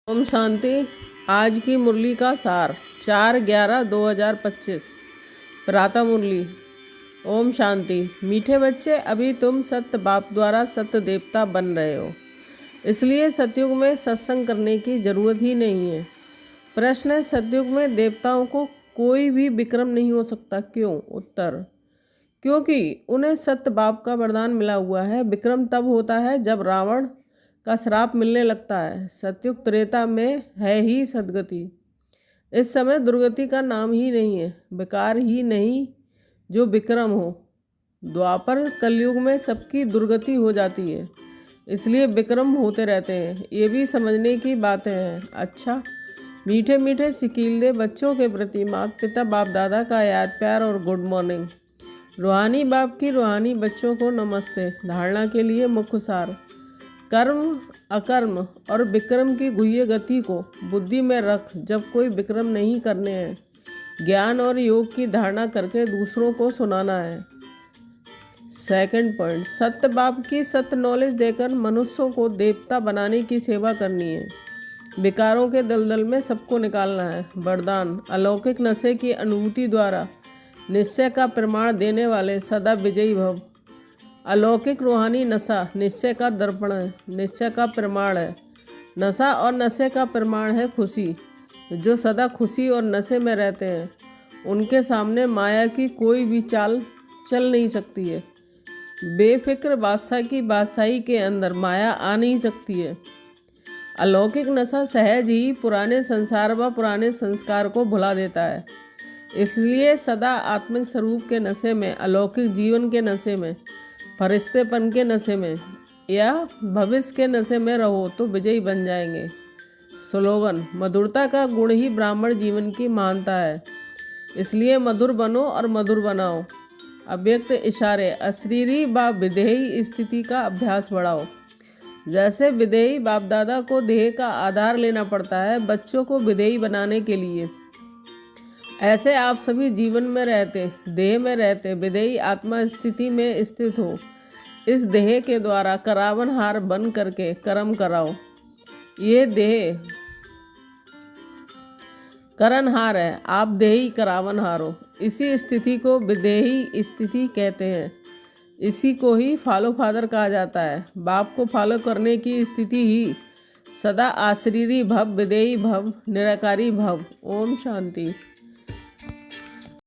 ओम शांति। आज की मुरली का सार 4/11/2025 प्रातः मुरली। ओम शांति। मीठे बच्चे, अभी तुम सत्य बाप द्वारा सत्य देवता बन रहे हो, इसलिए सतयुग में सत्संग करने की जरूरत ही नहीं है। प्रश्न है, सतयुग में देवताओं को कोई भी विक्रम नहीं हो सकता, क्यों? उत्तर, क्योंकि उन्हें सत्य बाप का वरदान मिला हुआ है। विक्रम तब होता है जब रावण का श्राप मिलने लगता है। सतयुग त्रेता में है ही सदगति। इस समय दुर्गति का नाम ही नहीं है, विकार ही नहीं जो विक्रम हो। द्वापर कलयुग में सबकी दुर्गति हो जाती है, इसलिए विक्रम होते रहते हैं। ये भी समझने की बातें हैं। अच्छा, मीठे मीठे सिकीलदे बच्चों के प्रति माता पिता बाप दादा का याद प्यार और गुड मॉर्निंग। रूहानी बाप की रूहानी बच्चों को नमस्ते। धारणा के लिए मुख्य सार: कर्म, अकर्म और विक्रम की गुह्य गति को बुद्धि में रख। जब कोई विक्रम नहीं करने हैं, ज्ञान और योग की धारणा करके दूसरों को सुनाना है। सेकंड पॉइंट, सत्य बाप की सत्य नॉलेज देकर मनुष्यों को देवता बनाने की सेवा करनी है। विकारों के दलदल में सबको निकालना है। वरदान: अलौकिक नशे की अनुभूति द्वारा निश्चय का प्रमाण देने वाले सदा विजयी भव। अलौकिक रूहानी नशा निश्चय का दर्पण है, निश्चय का प्रमाण है। नशा और नशे का प्रमाण है खुशी। जो सदा खुशी और नशे में रहते हैं, उनके सामने माया की कोई भी चाल चल नहीं सकती है। बेफिक्र बादशाह की बादशाही के अंदर माया आ नहीं सकती है। अलौकिक नशा सहज ही पुराने संसार व पुराने संस्कार को भुला देता है। इसलिए सदा आत्मिक स्वरूप के नशे में, अलौकिक जीवन के नशे में, फरिश्तेपन के नशे में या भविष्य के नशे में रहो तो विजयी बन जाएंगे। स्लोगन: मधुरता का गुण ही ब्राह्मण जीवन की महानता है, इसलिए मधुर बनो और मधुर बनाओ। अव्यक्त इशारे: अशरीरी व विदेही स्थिति का अभ्यास बढ़ाओ। जैसे विदेही बाप दादा को देह का आधार लेना पड़ता है बच्चों को विदेही बनाने के लिए, ऐसे आप सभी जीवन में रहते, देह में रहते, विदेही आत्मा स्थिति में स्थित हो। इस देह के द्वारा करावन हार बन करके कर्म कराओ। ये देह करनहार है, आप देही करावन हार हो। इसी स्थिति को विदेही स्थिति कहते हैं। इसी को ही फॉलो फादर कहा जाता है। बाप को फॉलो करने की स्थिति ही सदा आशरीरी भव, विदेही भव, निराकारी भव। ओम शांति।